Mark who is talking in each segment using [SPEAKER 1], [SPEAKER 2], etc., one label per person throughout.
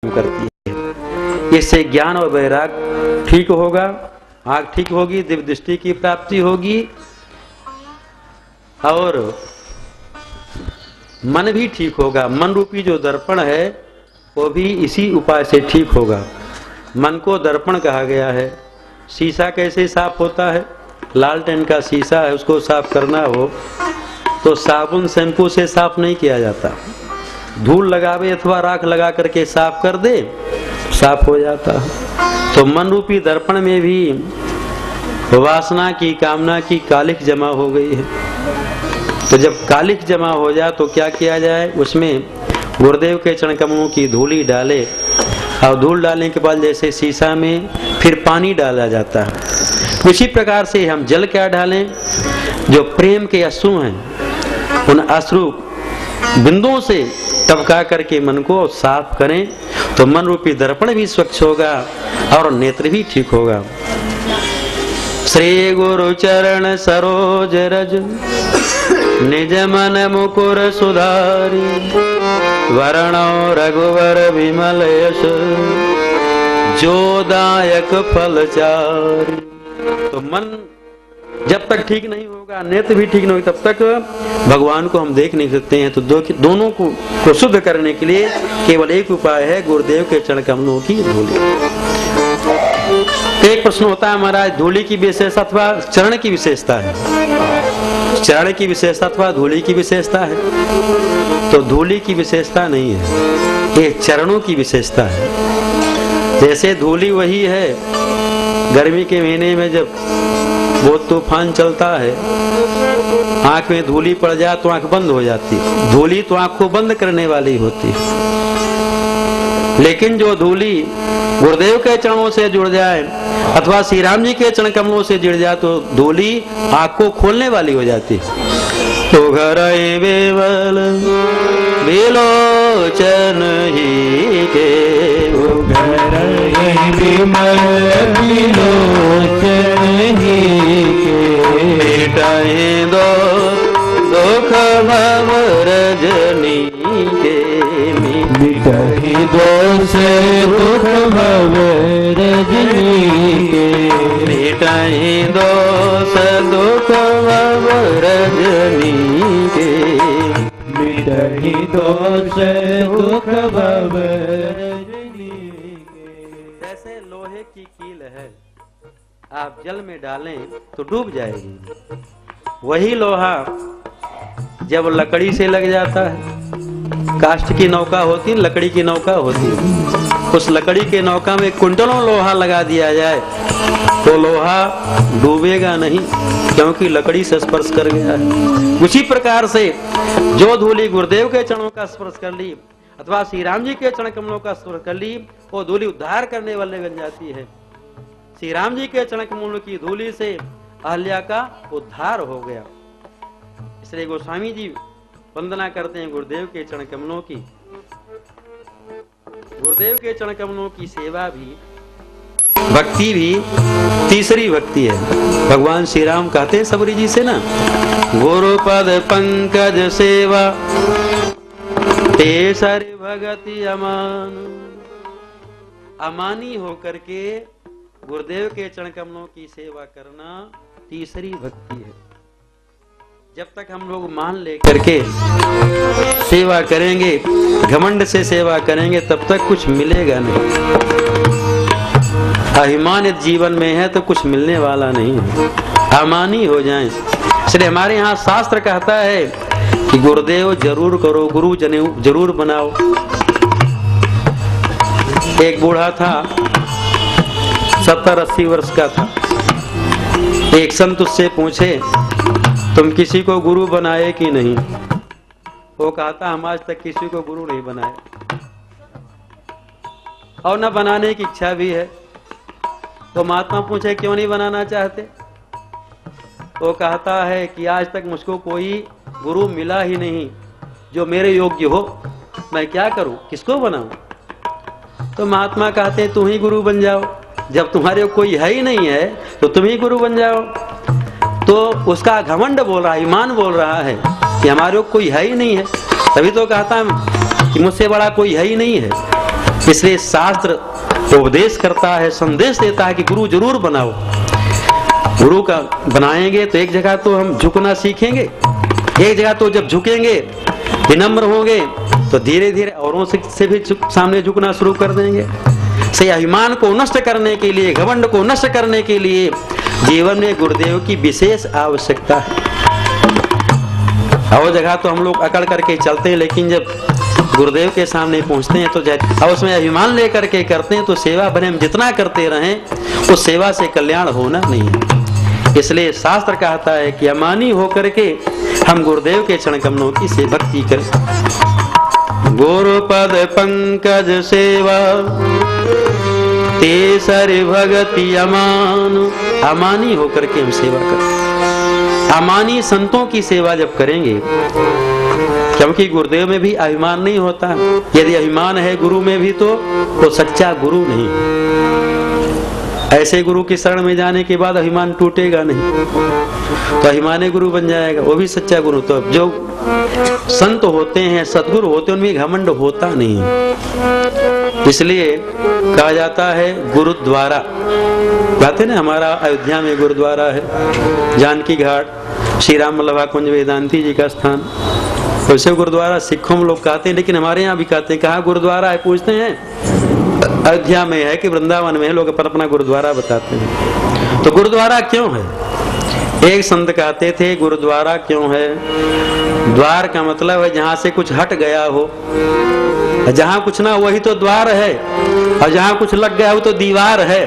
[SPEAKER 1] करती है। इससे ज्ञान और वैराग ठीक होगा, आँख ठीक होगी, दिव्य दृष्टि की प्राप्ति होगी और मन भी ठीक होगा। मन रूपी जो दर्पण है वो भी इसी उपाय से ठीक होगा। मन को दर्पण कहा गया है। शीशा कैसे साफ होता है? लालटेन का शीशा है, उसको साफ करना हो तो साबुन शैम्पू से साफ नहीं किया जाता, धूल लगावे अथवा राख लगा करके साफ कर दे, साफ हो जाता है। तो मन रूपी दर्पण में भी वासना की, कामना की कालिख जमा हो गई है। तो जब कालिख जमा हो जाए तो क्या किया जाए? उसमें गुरुदेव के चरण कमलों की धूली डाले और धूल डालने के बाद जैसे शीशा में फिर पानी डाला जाता है, उसी प्रकार से हम जल क्या डालें? जो प्रेम के अश्रु हैं उन अश्रु बिंदुओं से टपका करके मन को साफ करें तो मन रूपी दर्पण भी स्वच्छ होगा और नेत्र भी ठीक होगा। श्री गुरु चरण सरोज रज निज मन मुकुर सुधारी, वरणो रघुवर विमल यश जो दायक फलचारी। तो मन जब तक ठीक नहीं होगा, नेत्र भी ठीक नहीं होगा, तब तक भगवान को हम देख नहीं सकते हैं। तो दोनों को शुद्ध करने के लिए केवल एक उपाय है, गुरुदेव के चरण कमलों की धूली। एक प्रश्न होता है महाराज, धूली की विशेषता अथवा चरण की विशेषता है? चरण की विशेषता अथवा धूली की विशेषता है? तो धूली की विशेषता नहीं है, ये चरणों की विशेषता है। जैसे धूली वही है, गर्मी के महीने में जब बहुत तूफान चलता है, आंख में धूली पड़ जाए तो आंख बंद हो जाती। धूली तो आंख को बंद करने वाली होती है, लेकिन जो धूली गुरुदेव के चरणों से जुड़ जाए अथवा श्री राम जी के चरण कमलों से जुड़ जाए तो धूली आंख को खोलने वाली हो जाती। तो घर बेवल विलोचन ही के,
[SPEAKER 2] विमल विलोचन ही के,
[SPEAKER 1] मिटाए दो दुख भव रजनी के,
[SPEAKER 2] मिटाए दोष दुख भव रजनी के,
[SPEAKER 1] मिटाए दोष दुख भव रजनी के,
[SPEAKER 2] मिटाए दोष दुख भव रजनी के।
[SPEAKER 1] जैसे लोहे की कील है, आप जल में डालें तो डूब जाएगी। वही लोहा जब लकड़ी से लग जाता है, काष्ठ की नौका होती, लकड़ी की नौका होती, उस लकड़ी के नौका में कुंटलों लोहा लगा दिया जाए तो लोहा डूबेगा नहीं, क्योंकि लकड़ी से स्पर्श कर गया है। उसी प्रकार से जो धूली गुरुदेव के चरणों का स्पर्श कर ली अथवा श्री राम जी के चरण कमलों का स्पर्श कर ली, वो धूली उद्धार करने वाले बन जाती है। श्री राम जी के चरण कमलों की धूली से अहल्या का उद्धार हो गया। इसलिए गोस्वामी जी वंदना करते हैं गुरुदेव के चरण कमलों की। गुरुदेव के चरण कमलों की सेवा भी, भक्ति भी तीसरी भक्ति है। भगवान श्री राम कहते हैं सबरी जी से ना, गुरु पद पंकज सेवा तेसरी भगति अमान। अमानी होकर के गुरुदेव के चरण कमलों की सेवा करना तीसरी भक्ति है। जब तक हम लोग मान लेकर के सेवा करेंगे, घमंड से सेवा करेंगे, तब तक कुछ मिलेगा नहीं। अभिमानित जीवन में है तो कुछ मिलने वाला नहीं है, अमानी हो जाएं। इसलिए हमारे यहाँ शास्त्र कहता है कि गुरुदेव जरूर करो, गुरु जरूर बनाओ। एक बूढ़ा था, 70-80 वर्ष का था। एक संत उससे पूछे, तुम किसी को गुरु बनाए कि नहीं? वो कहता, हम आज तक किसी को गुरु नहीं बनाया और न बनाने की इच्छा भी है। तो महात्मा पूछे, क्यों नहीं बनाना चाहते? वो कहता है कि आज तक मुझको कोई गुरु मिला ही नहीं जो मेरे योग्य हो, मैं क्या करूं, किसको बनाऊं? तो महात्मा कहते हैं, तुम ही गुरु बन जाओ। जब तुम्हारे कोई है ही नहीं है तो तुम ही गुरु बन जाओ। तो उसका घमंड बोल रहा है, ईमान बोल रहा है कि हमारे कोई है ही नहीं है, तभी तो कहता है कि मुझसे बड़ा कोई है ही नहीं है। इसलिए शास्त्र उपदेश करता है, संदेश देता है कि गुरु जरूर बनाओ। गुरु का बनाएंगे तो एक जगह तो हम झुकना सीखेंगे, एक जगह तो जब झुकेंगे, विनम्र होंगे, तो धीरे धीरे औरों से भी सामने झुकना शुरू कर देंगे। से अभिमान को नष्ट करने के लिए, घमंड को नष्ट करने के लिए जीवन में गुरुदेव की विशेष आवश्यकता है। और जगह तो हम लोग अकड़ करके चलते हैं, लेकिन जब गुरुदेव के सामने पहुंचते हैं तो और उसमें अभिमान लेकर के करते हैं तो सेवा भले हम जितना करते रहें उस सेवा से कल्याण होना नहीं है। इसलिए शास्त्र कहता है कि अमानी होकर के हम गुरुदेव के चरण कमलों की से भक्ति करें। गुरुपद पंकज सेवा तेसर भगति अमान, अमानी होकर के हम सेवा करें। अमानी संतों की सेवा जब करेंगे, क्योंकि गुरुदेव में भी अभिमान नहीं होता। यदि अभिमान है गुरु में भी तो सच्चा गुरु नहीं। ऐसे गुरु की शरण में जाने के बाद अभिमान टूटेगा नहीं, तो अभिमानी गुरु बन जाएगा, वो भी सच्चा गुरु। तो जो संत होते हैं, सद्गुरु होते हैं, उनमें घमंड होता नहीं है। इसलिए कहा जाता है गुरुद्वारा, कहते ना हमारा अयोध्या में गुरुद्वारा है, जानकी घाट, श्री राम वल्लभा कुंज वेदांती जी का स्थान। वैसे गुरुद्वारा सिखों में लोग कहते हैं, लेकिन हमारे यहाँ भी कहते हैं। कहाँ गुरुद्वारा है पूछते हैं, अयोध्या में है कि वृंदावन में है, लोग अपना गुरुद्वारा बताते हैं। तो गुरुद्वारा क्यों है? एक संत कहते थे गुरुद्वारा क्यों है? द्वार का मतलब है जहाँ से कुछ हट गया हो, जहाँ कुछ ना वही तो द्वार है, और जहाँ कुछ लग गया हो तो दीवार है।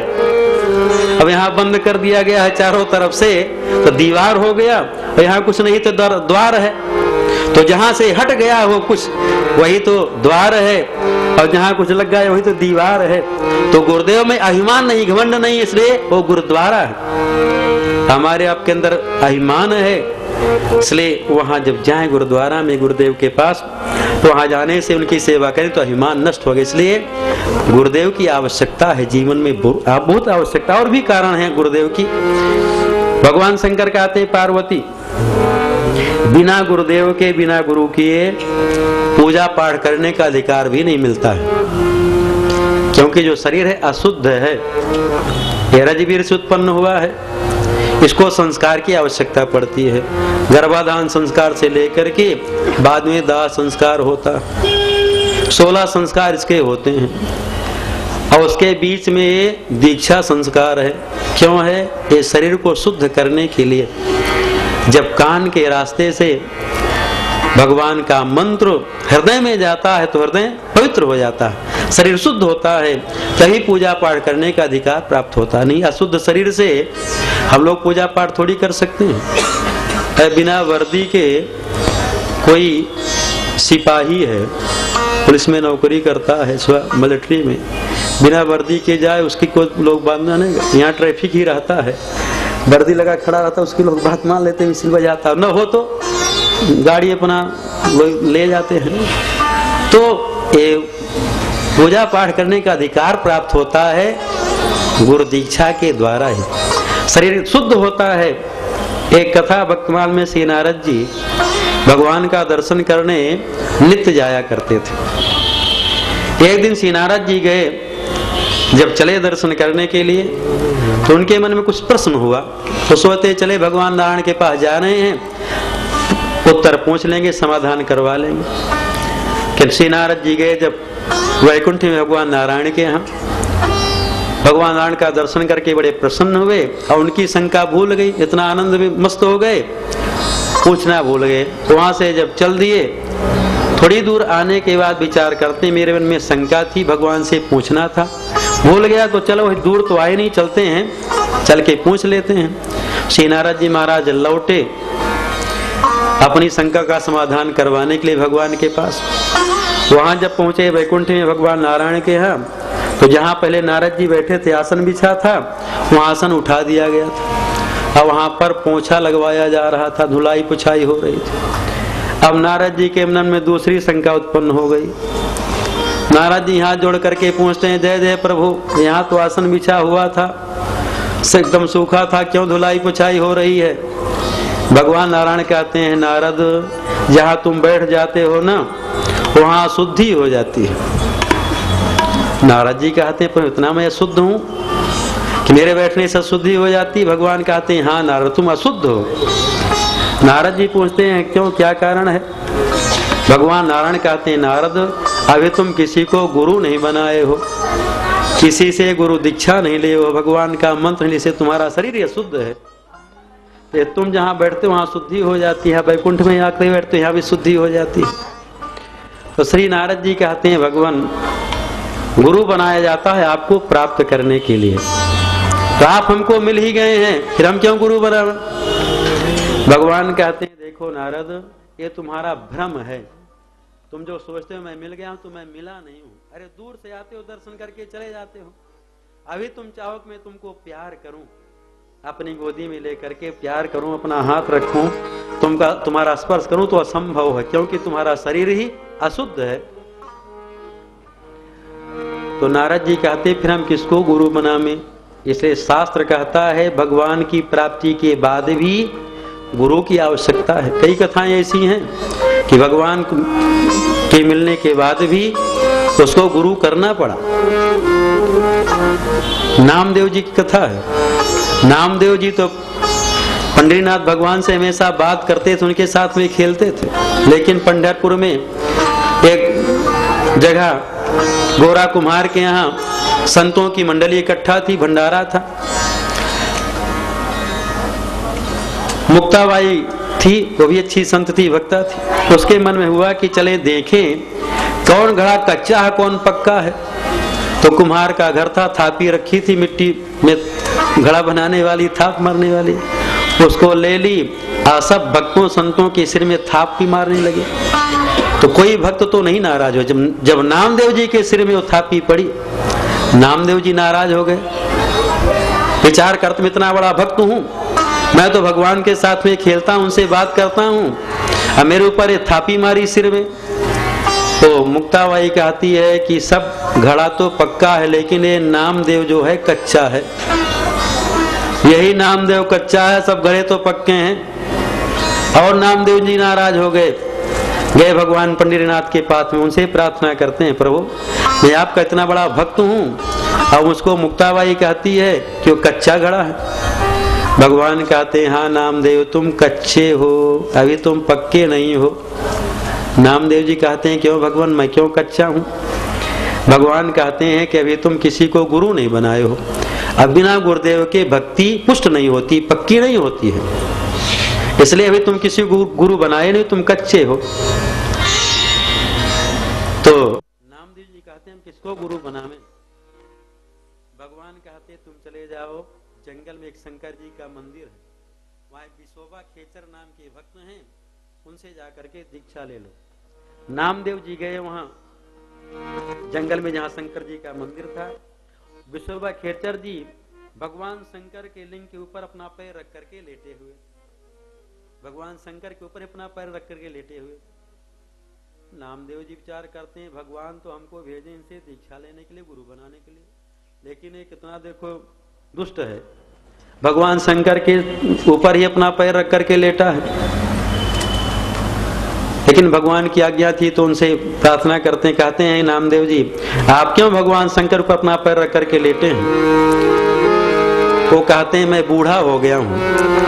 [SPEAKER 1] अब यहाँ बंद कर दिया गया है चारों तरफ से तो दीवार हो गया, और यहाँ कुछ नहीं तो द्वार है। तो जहाँ से हट गया हो कुछ वही तो द्वार है, और जहाँ कुछ लग गया वही तो दीवार है। तो गुरुदेव में अभिमान नहीं, घमंड नहीं, इसलिए वो गुरुद्वारा है। हमारे आपके अंदर अभिमान है, इसलिए वहां जब जाएं गुरुद्वारा में गुरुदेव के पास, तो वहां जाने से उनकी सेवा करें तो अभिमान नष्ट हो गया। इसलिए गुरुदेव की आवश्यकता है जीवन में, बहुत आवश्यकता। और भी कारण है गुरुदेव की। भगवान शंकर कहते हैं पार्वती, बिना गुरुदेव के, बिना गुरु किए पूजा पाठ करने का अधिकार भी नहीं मिलता है। क्योंकि जो शरीर है अशुद्ध है, ये रजवीर से उत्पन्न हुआ है, इसको संस्कार की आवश्यकता पड़ती है। गर्भाधान संस्कार से लेकर के बाद में दाह संस्कार होता, 16 संस्कार इसके होते हैं। और उसके बीच में ये दीक्षा संस्कार है। क्यों है? ये शरीर को शुद्ध करने के लिए। जब कान के रास्ते से भगवान का मंत्र हृदय में जाता है तो हृदय पवित्र हो जाता है, शरीर शुद्ध होता है, तभी पूजा पाठ करने का अधिकार प्राप्त होता। नहीं, अशुद्ध शरीर से हम लोग पूजा पाठ थोड़ी कर सकते हैं। बिना वर्दी के कोई सिपाही है, पुलिस में नौकरी करता है, मिलिट्री में, बिना वर्दी के जाए उसकी कोई लोग बात मानेगा। यहाँ ट्रैफिक ही रहता है, वर्दी लगा खड़ा रहता है, उसकी लोग बात मान लेते हैं, मिसिल बजाता, न हो तो गाड़ी अपना ले जाते हैं। तो ये पूजा पाठ करने का अधिकार प्राप्त होता है गुरु दीक्षा के द्वारा ही, शरीर शुद्ध होता है। एक कथा भक्तमाल में श्री नारद जी भगवान का दर्शन करने नित्य जाया करते थे। एक दिन श्री नारद जी गए, जब चले दर्शन करने के लिए तो उनके मन में कुछ प्रश्न हुआ। तो सोचते चले भगवान नारायण के पास जा रहे हैं, उत्तर पूछ लेंगे, समाधान करवा लेंगे। कि श्री नारद जी गए जब वैकुंठ में भगवान नारायण के यहाँ, भगवान नारायण का दर्शन करके बड़े प्रसन्न हुए और उनकी शंका भूल गई, इतना आनंद में मस्त हो गए, पूछना भूल गए। तो वहां से जब चल दिए, थोड़ी दूर आने के बाद विचार करते, मेरे मन में शंका थी, भगवान से पूछना था, भूल गया, तो चलो दूर तो आए नहीं, चलते हैं, चल के पूछ लेते हैं। श्री नारद जी महाराज लौटे अपनी शंका का समाधान करवाने के लिए भगवान के पास। वहां जब पहुंचे वैकुंठ में भगवान नारायण के यहाँ, तो जहाँ पहले नारद जी बैठे थे आसन बिछा था, वहाँ आसन उठा दिया गया था। अब वहां पर पोंछा लगवाया जा रहा था, धुलाई पुछाई हो रही थी। अब नारद जी के मन में दूसरी शंका उत्पन्न हो गई। नारद जी हाथ जोड़ करके पूछते हैं, जय जय प्रभु, यहाँ तो आसन बिछा हुआ था, एकदम सूखा था, क्यों धुलाई पुछाई हो रही है? भगवान नारायण कहते हैं, नारद, जहाँ तुम बैठ जाते हो ना, वहाँ शुद्धि हो जाती है। नारद जी कहते हैं पर इतना मैं अशुद्ध हूं कि मेरे बैठने से अशुद्धि हो जाती। भगवान कहते हैं हाँ नारद तुम अशुद्ध हो। नारद जी पूछते हैं क्यों, क्या कारण है? भगवान नारायण कहते हैं नारद अभी तुम किसी को गुरु नहीं बनाए हो, किसी से गुरु दीक्षा नहीं लिए हो, भगवान का मंत्र नहीं से तुम्हारा शरीर ये शुद्ध है। तो तुम जहाँ बैठते हो वहाँ शुद्धि हो जाती है, वैकुंठ में आकर बैठते हो यहाँ भी शुद्धि हो जाती है। तो श्री नारद जी कहते हैं भगवान गुरु बनाया जाता है आपको प्राप्त करने के लिए, तो आप हमको मिल ही गए हैं, फिर हम क्यों गुरु बना? भगवान कहते हैं देखो नारद ये तुम्हारा भ्रम है, तुम जो सोचते हो मैं मिल गया हूं तो मैं मिला नहीं हूं। अरे दूर से आते हो दर्शन करके चले जाते हो। अभी तुम चाहो कि मैं तुमको प्यार करूं, अपनी गोदी में लेकर के प्यार करूं, अपना हाथ रखूं, तुम्हारा स्पर्श करूं तो असंभव है क्योंकि तुम्हारा शरीर ही अशुद्ध है। तो नारद जी कहते फिर हम किसको गुरु बनावें? इसलिए शास्त्र कहता है भगवान की प्राप्ति के बाद भी गुरु की आवश्यकता है। कई कथाएं ऐसी हैं कि भगवान के मिलने के बाद भी उसको गुरु करना पड़ा। नामदेव जी की कथा है। नामदेव जी तो पंडरीनाथ भगवान से हमेशा बात करते थे, उनके साथ में खेलते थे, लेकिन पंढरपुर में एक जगह गोरा कुम्हार के यहाँ संतों की मंडली इकट्ठा थी, भंडारा था। मुक्ताबाई थी, वो भी अच्छी संत थी, भक्ता थी। उसके मन में हुआ कि चले देखें कौन घड़ा कच्चा है कौन पक्का है। तो कुम्हार का घर था, थापी रखी थी मिट्टी में घड़ा बनाने वाली, थाप मारने वाली, उसको ले ली। सब भक्तों संतों के सिर में थाप भी मारने लगे। तो कोई भक्त तो नहीं नाराज हो। जब नामदेव जी के सिर में वो थापी पड़ी, नामदेव जी नाराज हो गए। विचार करते मैं इतना बड़ा भक्त हूं, मैं तो भगवान के साथ में खेलता हूं, उनसे बात करता हूं, अब मेरे ऊपर ये थापी मारी सिर में। तो मुक्ताबाई कहती है कि सब घड़ा तो पक्का है लेकिन ये नामदेव जो है कच्चा है। यही नामदेव कच्चा है, सब घड़े तो पक्के हैं। और नामदेव जी नाराज हो गए। गए भगवान पंडरीनाथ के पास में, उनसे प्रार्थना करते हैं प्रभु मैं आपका इतना बड़ा भक्त हूं। अब उसको मुक्ताबाई कहती है कि वो कच्चा घड़ा है। भगवान कहते हैं हाँ नामदेव तुम कच्चे हो, अभी तुम पक्के नहीं हो। नामदेव जी कहते हैं क्यों भगवान मैं क्यों कच्चा हूं? भगवान कहते हैं कि अभी तुम किसी को गुरु नहीं बनाए हो। अब बिना गुरुदेव के भक्ति पुष्ट नहीं होती, पक्की नहीं होती है, इसलिए अभी तुम किसी को गुरु बनाए नहीं, तुम कच्चे हो। तो नामदेव जी कहते हैं हम किसको गुरु बनावे? भगवान कहते तुम चले जाओ जंगल में, एक शंकर जी का मंदिर है, वहां विशोबा खेचर नाम के भक्त हैं, उनसे जाकर के दीक्षा ले लो। नामदेव जी गए वहां जंगल में जहां शंकर जी का मंदिर था। विशोबा खेचर जी भगवान शंकर के लिंग के ऊपर अपना पैर रख करके लेटे हुए, भगवान शंकर के ऊपर अपना पैर रख करके लेटे हुए। नामदेव जी विचार करते हैं भगवान तो हमको भेजे इनसे दीक्षा लेने के लिए, गुरु बनाने के लिए, लेकिन ये कितना देखो दुष्ट है, भगवान शंकर के ऊपर ही अपना पैर रख करके लेटा है। लेकिन भगवान की आज्ञा थी तो उनसे प्रार्थना करते हैं, कहते हैं नामदेव जी आप क्यों भगवान शंकर पर अपना पैर रख करके लेटे हैं? वो कहते हैं मैं बूढ़ा हो गया हूँ,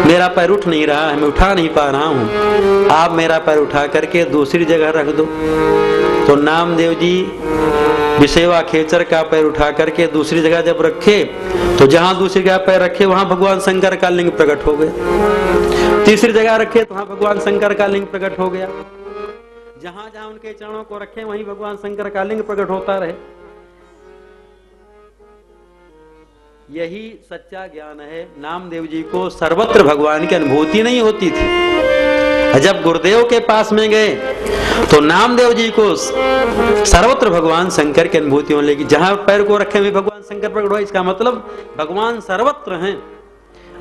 [SPEAKER 1] मेरा पैर उठ नहीं रहा है, मैं उठा नहीं पा रहा हूँ, आप मेरा पैर उठा करके दूसरी जगह रख दो। तो नामदेव जी विशेवा खेचर का पैर उठा करके दूसरी जगह जब रखे तो जहां दूसरी जगह पैर रखे वहां भगवान शंकर का लिंग प्रकट हो गया। तीसरी जगह रखे तो वहां भगवान शंकर का लिंग प्रकट हो गया। जहां जहां उनके चरणों को रखे वहीं भगवान शंकर का लिंग प्रकट होता रहे। यही सच्चा ज्ञान है। नामदेव जी को सर्वत्र भगवान की अनुभूति नहीं होती थी। जब गुरुदेव के पास में गए तो नामदेव जी को सर्वत्र भगवान शंकर की अनुभूति होने लगी। जहां पैर को रखे हुए भगवान शंकर प्रकट हुआ, इसका मतलब भगवान सर्वत्र हैं।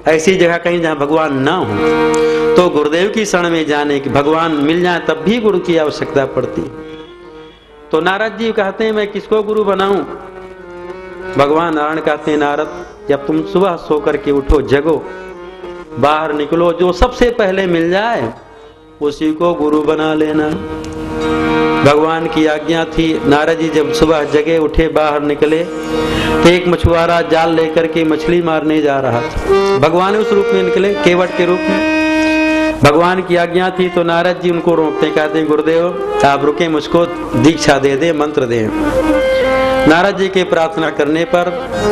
[SPEAKER 1] ऐसी जगह कहीं जहां भगवान ना हो तो गुरुदेव की शरण में जाने की, भगवान मिल जाए तब भी गुरु की आवश्यकता पड़ती। तो नारद जी कहते हैं मैं किसको गुरु बनाऊं? भगवान नारायण कहते हैं नारद जब तुम सुबह सो करके उठो, जगो, बाहर निकलो, जो सबसे पहले मिल जाए उसी को गुरु बना लेना। भगवान की आज्ञा थी। नारद जी जब सुबह जगे उठे, बाहर निकले तो एक मछुआरा जाल लेकर के मछली मारने जा रहा था। भगवान उस रूप में निकले, केवट के रूप में। भगवान की आज्ञा थी तो नारद जी उनको रोकते, कहते हैं गुरुदेव आप रुके, मुझको दीक्षा दे दे, मंत्र दे। नारद जी के प्रार्थना करने पर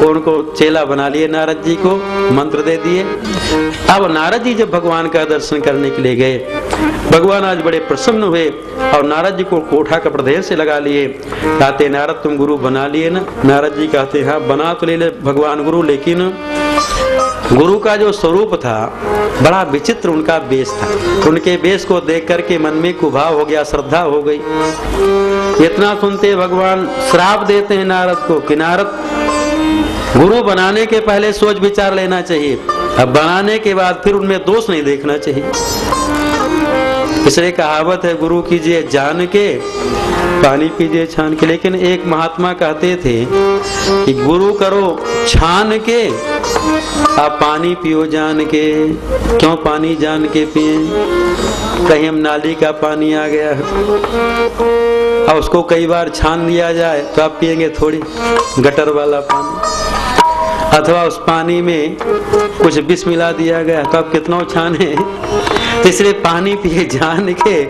[SPEAKER 1] उनको चेला बना लिए, नारद जी को मंत्र दे दिए। अब नारद जी जब भगवान का दर्शन करने के लिए गए, भगवान आज बड़े प्रसन्न हुए और नारद जी को कोठा कपड़े से लगा लिए। कहते नारद तुम गुरु बना लिए ना? नारद जी कहते हाँ बना तो ले भगवान गुरु, लेकिन गुरु का जो स्वरूप था बड़ा विचित्र उनका वेश था। उनके वेश को देख करके मन में कुभाव हो गया, श्रद्धा हो गई। इतना सुनते भगवान श्राप देते हैं नारद को कि नारद गुरु बनाने के पहले सोच विचार लेना चाहिए, अब बनाने के बाद फिर उनमें दोष नहीं देखना चाहिए। इसलिए कहावत है गुरु कीजिए जान के, पानी पीजिए छान के। लेकिन एक महात्मा कहते थे कि गुरु करो छान के, आप पानी पियो जान के। क्यों पानी जान के पिए? कहीं हम नाली का पानी आ गया है और उसको कई बार छान दिया जाए तो आप पिएंगे थोड़ी गटर वाला पानी, अथवा उस पानी में कुछ विष मिला दिया गया तो आप कितना छाने। तो इसलिए पानी पिए जान के,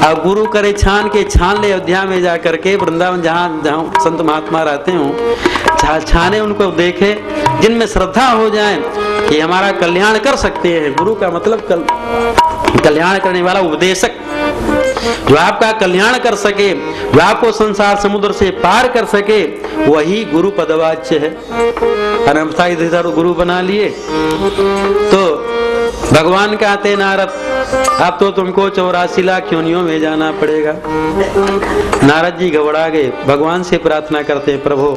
[SPEAKER 1] और गुरु करे छान के। छान ले अयोध्या में जा करके, वृंदावन जहाँ जहाँ संत महात्मा रहते हो, छाने उनको देखे जिनमें श्रद्धा हो जाए कि हमारा कल्याण कर सकते हैं। गुरु का मतलब कल्याण करने वाला उपदेशक, जो आपका कल्याण कर सके, जो आपको संसार समुद्र से पार कर सके, वही गुरु पदवाच्य है। अनंता इधर गुरु बना लिए तो भगवान कहते नारद अब तो तुमको 84 लाख योनियों में जाना पड़ेगा। नारद जी घबरा गए, भगवान से प्रार्थना करते प्रभु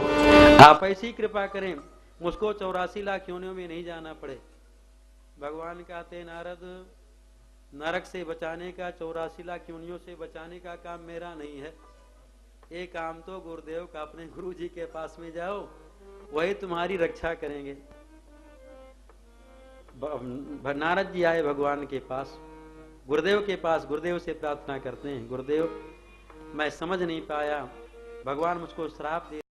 [SPEAKER 1] आप ऐसी कृपा करें मुझको 84 लाख योनियों में नहीं जाना पड़े। भगवान कहते नारद नरक से बचाने का, 84 लाख योनियों से बचाने का काम मेरा नहीं है। एक काम तो गुरुदेव का, अपने गुरु जी के पास में जाओ, वही तुम्हारी रक्षा करेंगे। नारद जी आए भगवान के पास, गुरुदेव के पास, गुरुदेव से प्रार्थना करते हैं गुरुदेव मैं समझ नहीं पाया, भगवान मुझको श्राप दे